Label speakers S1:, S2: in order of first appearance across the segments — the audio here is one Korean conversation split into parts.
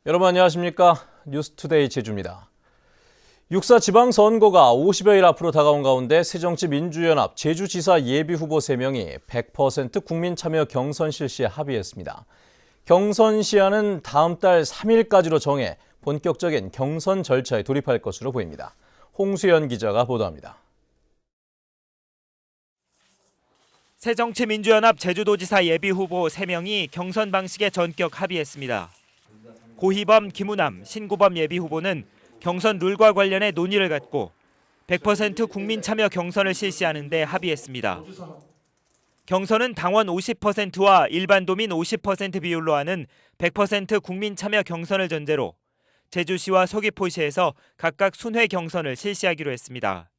S1: 여러분 안녕하십니까? 뉴스투데이 제주입니다. 6.4 지방선거가 50여일 앞으로 다가온 가운데 새정치민주연합 제주지사 예비후보 3명이 100% 국민참여 경선 실시에 합의했습니다. 경선 시한은 다음 달 3일까지로 정해 본격적인 경선 절차에 돌입할 것으로 보입니다. 홍수연 기자가 보도합니다.
S2: 새정치민주연합 제주도지사 예비후보 3명이 경선 방식에 전격 합의했습니다. 고희범, 김우남, 신구범 예비후보는 경선 룰과 관련해 논의를 갖고 100% 국민참여 경선을 실시하는 데 합의했습니다. 경선은 당원 50%와 일반도민 50% 비율로 하는 100% 국민참여 경선을 전제로 제주시와 서귀포시에서 각각 순회 경선을 실시하기로 했습니다.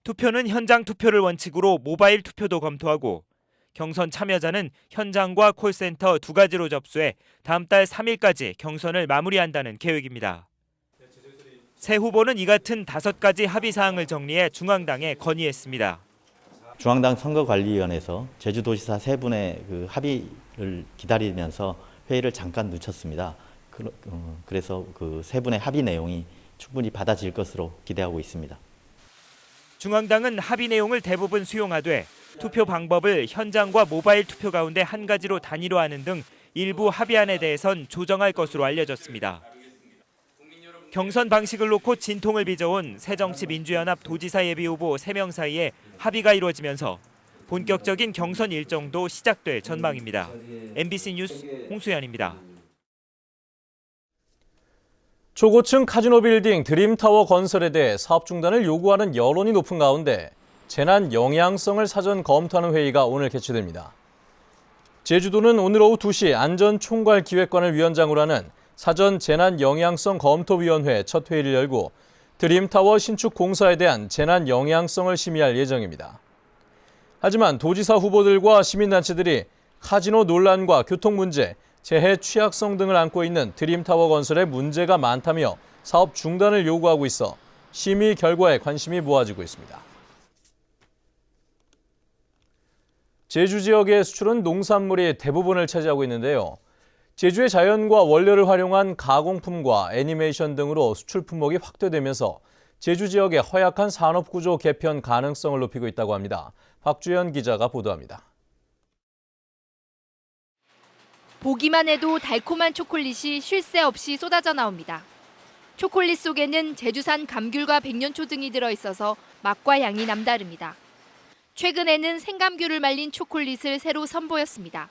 S2: 투표는 현장 투표를 원칙으로 모바일 투표도 검토하고 경선 참여자는 현장과 콜센터 두 가지로 접수해 다음 달 3일까지 경선을 마무리한다는 계획입니다. 새 후보는 이 같은 5가지 합의 사항을 정리해 중앙당에 건의했습니다.
S3: 중앙당 선거관리위원회에서 제주도지사 3분의 합의를 기다리면서 회의를 잠깐 늦췄습니다. 그래서 그 3분의 합의 내용이 충분히 받아질 것으로 기대하고 있습니다.
S2: 중앙당은 합의 내용을 대부분 수용하되 투표 방법을 현장과 모바일 투표 가운데 한 가지로 단위로하는 등 일부 합의안에 대해선 조정할 것으로 알려졌습니다. 경선 방식을 놓고 진통을 빚어온 새정치민주연합 도지사 예비후보 3명 사이에 합의가 이루어지면서 본격적인 경선 일정도 시작될 전망입니다. MBC 뉴스 홍수연입니다.
S1: 초고층 카지노 빌딩 드림타워 건설에 대해 사업 중단을 요구하는 여론이 높은 가운데 재난 영향성을 사전 검토하는 회의가 오늘 개최됩니다. 제주도는 오늘 오후 2시 안전총괄기획관을 위원장으로 하는 사전 재난 영향성 검토위원회 첫 회의를 열고 드림타워 신축 공사에 대한 재난 영향성을 심의할 예정입니다. 하지만 도지사 후보들과 시민단체들이 카지노 논란과 교통 문제, 재해 취약성 등을 안고 있는 드림타워 건설에 문제가 많다며 사업 중단을 요구하고 있어 심의 결과에 관심이 모아지고 있습니다. 제주 지역의 수출은 농산물이 대부분을 차지하고 있는데요. 제주의 자연과 원료를 활용한 가공품과 애니메이션 등으로 수출 품목이 확대되면서 제주 지역의 허약한 산업구조 개편 가능성을 높이고 있다고 합니다. 박주연 기자가 보도합니다.
S4: 보기만 해도 달콤한 초콜릿이 쉴 새 없이 쏟아져 나옵니다. 초콜릿 속에는 제주산 감귤과 백년초 등이 들어있어서 맛과 향이 남다릅니다. 최근에는 생감귤을 말린 초콜릿을 새로 선보였습니다.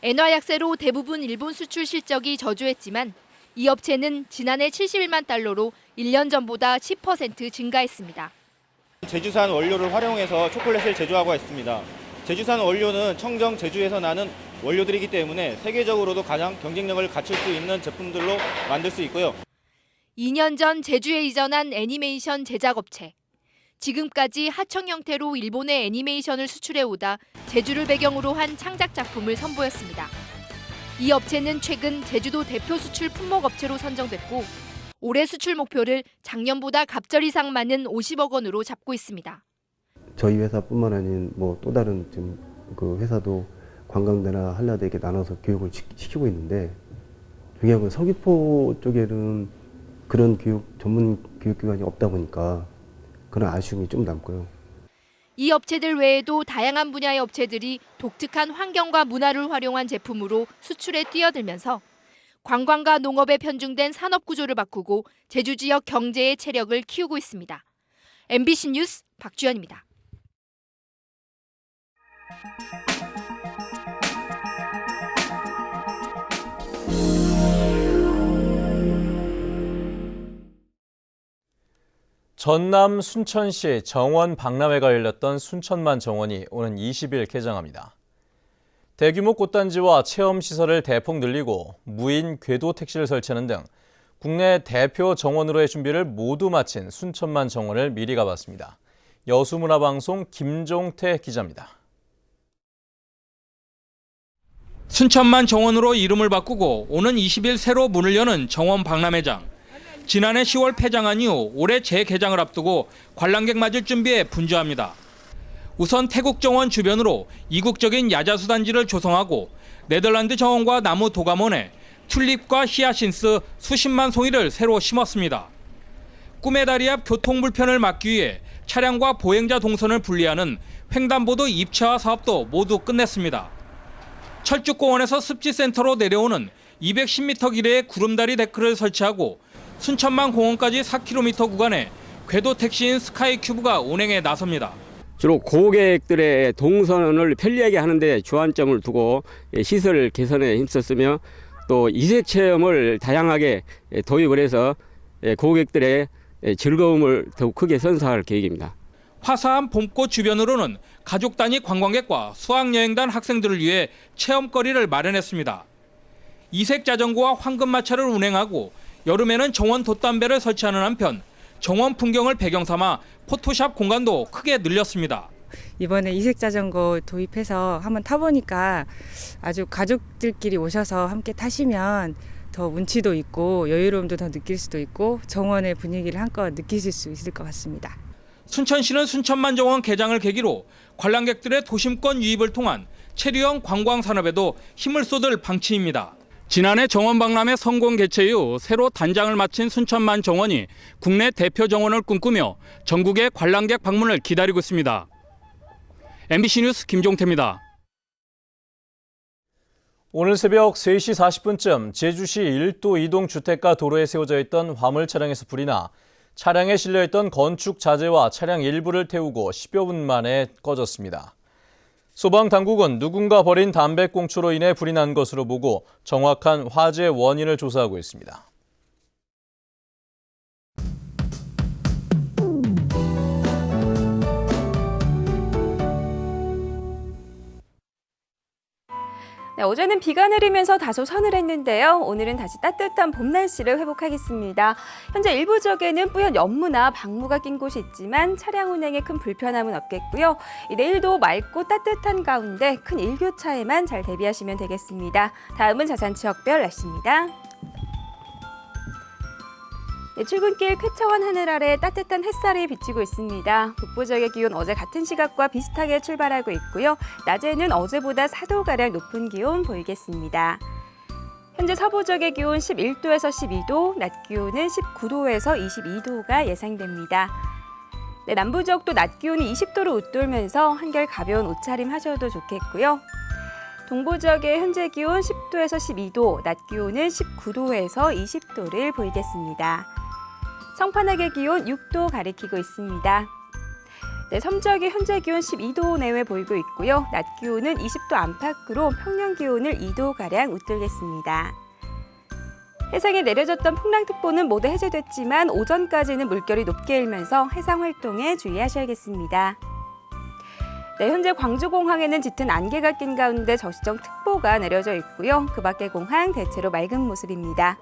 S4: 엔화약세로 대부분 일본 수출 실적이 저조했지만 이 업체는 지난해 71만 달러로 1년 전보다 10% 증가했습니다.
S5: 제주산 원료를 활용해서 초콜릿을 제조하고 있습니다. 제주산 원료는 청정 제주에서 나는 원료들이기 때문에 세계적으로도 가장 경쟁력을 갖출 수 있는 제품들로 만들 수 있고요. 2년
S4: 전 제주에 이전한 애니메이션 제작업체. 지금까지 하청 형태로 일본의 애니메이션을 수출해오다 제주를 배경으로 한 창작 작품을 선보였습니다. 이 업체는 최근 제주도 대표 수출 품목 업체로 선정됐고 올해 수출 목표를 작년보다 갑절 이상 많은 50억 원으로 잡고 있습니다.
S6: 저희 회사뿐만 아닌 또 다른 그 회사도 관광대나 한라대 이렇게 나눠서 교육을 시키고 있는데 중요한 건 서귀포 쪽에는 그런 전문 교육기관이 없다 보니까 그런 아쉬움이 좀 남고요.
S4: 이 업체들 외에도 다양한 분야의 업체들이 독특한 환경과 문화를 활용한 제품으로 수출에 뛰어들면서 관광과 농업에 편중된 산업 구조를 바꾸고 제주 지역 경제의 체력을 키우고 있습니다. MBC 뉴스 박주연입니다.
S1: 전남 순천시 정원 박람회가 열렸던 순천만 정원이 오는 20일 개장합니다. 대규모 꽃단지와 체험시설을 대폭 늘리고 무인 궤도 택시를 설치하는 등 국내 대표 정원으로의 준비를 모두 마친 순천만 정원을 미리 가봤습니다. 여수문화방송 김종태 기자입니다.
S7: 순천만 정원으로 이름을 바꾸고 오는 20일 새로 문을 여는 정원 박람회장. 지난해 10월 폐장한 이후 올해 재개장을 앞두고 관람객 맞을 준비에 분주합니다. 우선 태국 정원 주변으로 이국적인 야자수 단지를 조성하고 네덜란드 정원과 나무 도감원에 튤립과 히아신스 수십만 송이를 새로 심었습니다. 꿈의 다리 앞 교통 불편을 막기 위해 차량과 보행자 동선을 분리하는 횡단보도 입체화 사업도 모두 끝냈습니다. 철쭉공원에서 습지센터로 내려오는 210m 길이의 구름다리 데크를 설치하고 순천만 공원까지 4km 구간에 궤도 택시인 스카이큐브가 운행에 나섭니다.
S8: 주로 고객들의 동선을 편리하게 하는 데 주안점을 두고 시설 개선에 힘썼으며 또 이색 체험을 다양하게 도입을 해서 고객들의 즐거움을 더욱 크게 선사할 계획입니다.
S7: 화사한 봄꽃 주변으로는 가족 단위 관광객과 수학여행단 학생들을 위해 체험거리를 마련했습니다. 이색 자전거와 황금마차를 운행하고 여름에는 정원 돛담배를 설치하는 한편 정원 풍경을 배경 삼아 포토샵 공간도 크게 늘렸습니다.
S9: 이번에 이색 자전거 도입해서 한번 타보니까 아주 가족들끼리 오셔서 함께 타시면 더 운치도 있고 여유로움도 더 느낄 수도 있고 정원의 분위기를 한껏 느끼실 수 있을 것 같습니다.
S7: 순천시는 순천만정원 개장을 계기로 관람객들의 도심권 유입을 통한 체류형 관광 산업에도 힘을 쏟을 방침입니다. 지난해 정원 박람회 성공 개최 이후 새로 단장을 마친 순천만정원이 국내 대표 정원을 꿈꾸며 전국의 관람객 방문을 기다리고 있습니다. MBC 뉴스 김종태입니다.
S1: 오늘 새벽 3시 40분쯤 제주시 1도 이동 주택가 도로에 세워져 있던 화물 차량에서 불이 나 차량에 실려있던 건축 자재와 차량 일부를 태우고 10여 분 만에 꺼졌습니다. 소방당국은 누군가 버린 담배꽁초로 인해 불이 난 것으로 보고 정확한 화재 원인을 조사하고 있습니다.
S10: 네, 어제는 비가 내리면서 다소 서늘했는데요. 오늘은 다시 따뜻한 봄 날씨를 회복하겠습니다. 현재 일부 지역에는 뿌연 연무나 방무가 낀 곳이 있지만 차량 운행에 큰 불편함은 없겠고요. 내일도 맑고 따뜻한 가운데 큰 일교차에만 잘 대비하시면 되겠습니다. 다음은 자산 지역별 날씨입니다. 네, 출근길 쾌차원 하늘 아래 따뜻한 햇살이 비치고 있습니다. 북부 지역의 기온 어제 같은 시각과 비슷하게 출발하고 있고요. 낮에는 어제보다 4도가량 높은 기온 보이겠습니다. 현재 서부 지역의 기온 11도에서 12도, 낮 기온은 19도에서 22도가 예상됩니다. 네, 남부 지역도 낮 기온이 20도로 웃돌면서 한결 가벼운 옷차림 하셔도 좋겠고요. 동부 지역의 현재 기온 10도에서 12도, 낮 기온은 19도에서 20도를 보이겠습니다. 성판악의 기온 6도 가리키고 있습니다. 네, 섬지역의 현재 기온 12도 내외 보이고 있고요. 낮 기온은 20도 안팎으로 평년 기온을 2도가량 웃돌겠습니다. 해상에 내려졌던 풍랑특보는 모두 해제됐지만 오전까지는 물결이 높게 일면서 해상 활동에 주의하셔야겠습니다. 네, 현재 광주공항에는 짙은 안개가 낀 가운데 저시정특보가 내려져 있고요. 그 밖의 공항 대체로 맑은 모습입니다.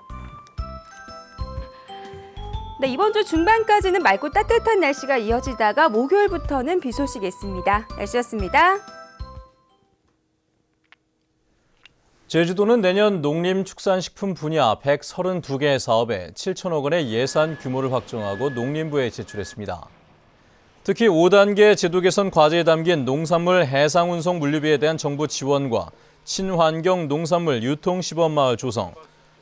S10: 네, 이번 주 중반까지는 맑고 따뜻한 날씨가 이어지다가 목요일부터는 비 소식이 있습니다. 날씨였습니다.
S1: 제주도는 내년 농림축산식품 분야 132개 사업에 7천억 원의 예산 규모를 확정하고 농림부에 제출했습니다. 특히 5단계 제도 개선 과제에 담긴 농산물 해상 운송 물류비에 대한 정부 지원과 친환경 농산물 유통 시범마을 조성,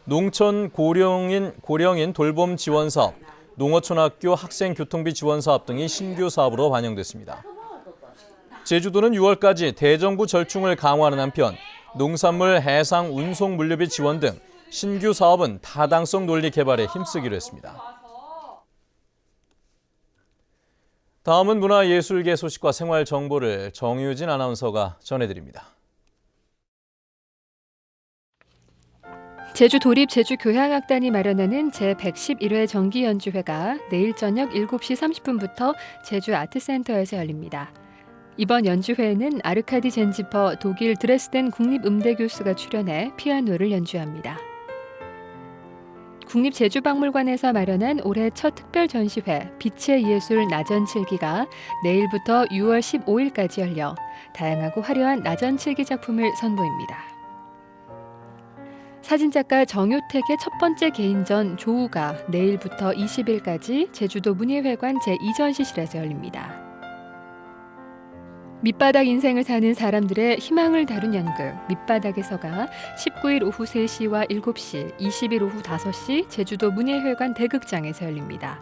S1: 농촌 고령인 돌봄 지원 사업, 농어촌학교 학생 교통비 지원 사업 등이 신규 사업으로 반영됐습니다. 제주도는 6월까지 대정부 절충을 강화하는 한편 농산물 해상 운송 물류비 지원 등 신규 사업은 타당성 논리 개발에 힘쓰기로 했습니다. 다음은 문화예술계 소식과 생활 정보를 정유진 아나운서가 전해드립니다.
S11: 제주도립 제주교향악단이 마련하는 제111회 정기연주회가 내일 저녁 7시 30분부터 제주 아트센터에서 열립니다. 이번 연주회에는 아르카디 젠지퍼 독일 드레스덴 국립음대교수가 출연해 피아노를 연주합니다. 국립제주박물관에서 마련한 올해 첫 특별 전시회 빛의 예술 나전칠기가 내일부터 6월 15일까지 열려 다양하고 화려한 나전칠기 작품을 선보입니다. 사진작가 정효택의 첫 번째 개인전 조우가 내일부터 20일까지 제주도 문예회관 제2전시실에서 열립니다. 밑바닥 인생을 사는 사람들의 희망을 다룬 연극 밑바닥에서가 19일 오후 3시와 7시, 20일 오후 5시 제주도 문예회관 대극장에서 열립니다.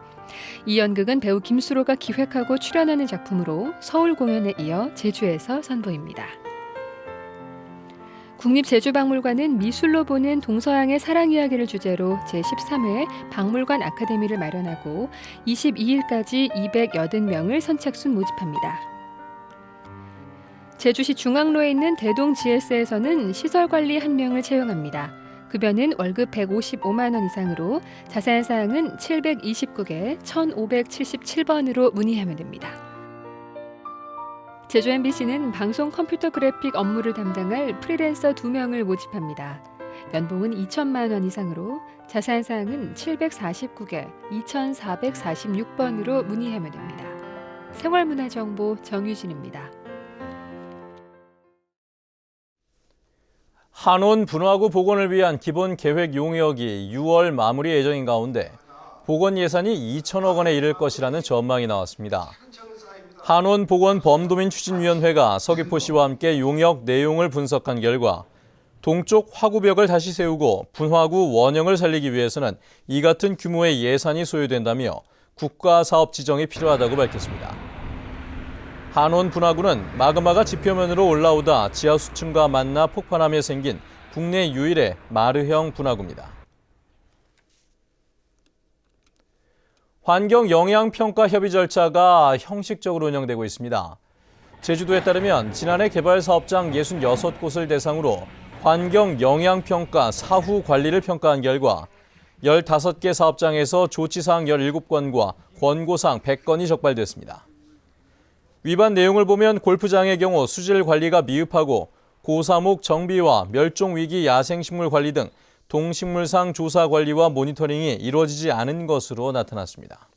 S11: 이 연극은 배우 김수로가 기획하고 출연하는 작품으로 서울 공연에 이어 제주에서 선보입니다. 국립제주박물관은 미술로 보는 동서양의 사랑 이야기를 주제로 제13회 박물관 아카데미를 마련하고 22일까지 280명을 선착순 모집합니다. 제주시 중앙로에 있는 대동 GS에서는 시설관리 1명을 채용합니다. 급여는 월급 155만 원 이상으로 자세한 사항은 729개 1577번으로 문의하면 됩니다. 제주 MBC는 방송 컴퓨터 그래픽 업무를 담당할 프리랜서 2명을 모집합니다. 연봉은 2천만 원 이상으로 자세한 사항은 749개 2446번으로 문의하면 됩니다. 생활문화정보 정유진입니다.
S1: 한원 분화구 복원을 위한 기본 계획 용역이 6월 마무리 예정인 가운데 복원 예산이 2천억 원에 이를 것이라는 전망이 나왔습니다. 한원 복원 범도민 추진위원회가 서귀포시와 함께 용역 내용을 분석한 결과 동쪽 화구벽을 다시 세우고 분화구 원형을 살리기 위해서는 이 같은 규모의 예산이 소요된다며 국가사업 지정이 필요하다고 밝혔습니다. 한원 분화구는 마그마가 지표면으로 올라오다 지하 수층과 만나 폭발하며 생긴 국내 유일의 마르형 분화구입니다. 환경영향평가 협의 절차가 형식적으로 운영되고 있습니다. 제주도에 따르면 지난해 개발사업장 66곳을 대상으로 환경영향평가 사후 관리를 평가한 결과 15개 사업장에서 조치사항 17건과 권고사항 100건이 적발됐습니다. 위반 내용을 보면 골프장의 경우 수질 관리가 미흡하고 고사목 정비와 멸종위기 야생식물 관리 등 동식물상 조사 관리와 모니터링이 이루어지지 않은 것으로 나타났습니다.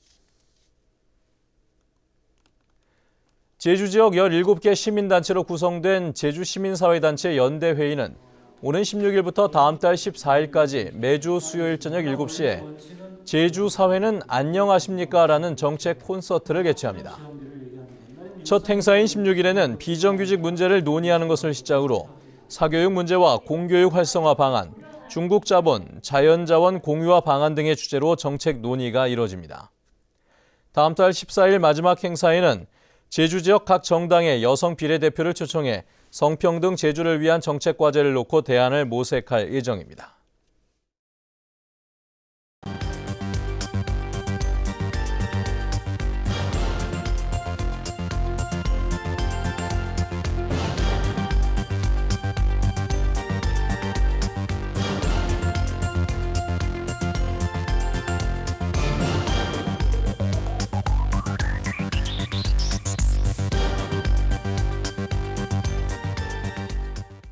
S1: 제주 지역 17개 시민단체로 구성된 제주시민사회단체 연대회의는 오는 16일부터 다음 달 14일까지 매주 수요일 저녁 7시에 제주사회는 안녕하십니까? 라는 정책 콘서트를 개최합니다. 첫 행사인 16일에는 비정규직 문제를 논의하는 것을 시작으로 사교육 문제와 공교육 활성화 방안, 중국 자본, 자연자원 공유화 방안 등의 주제로 정책 논의가 이뤄집니다. 다음 달 14일 마지막 행사에는 제주 지역 각 정당의 여성 비례대표를 초청해 성평등 제주를 위한 정책 과제를 놓고 대안을 모색할 예정입니다.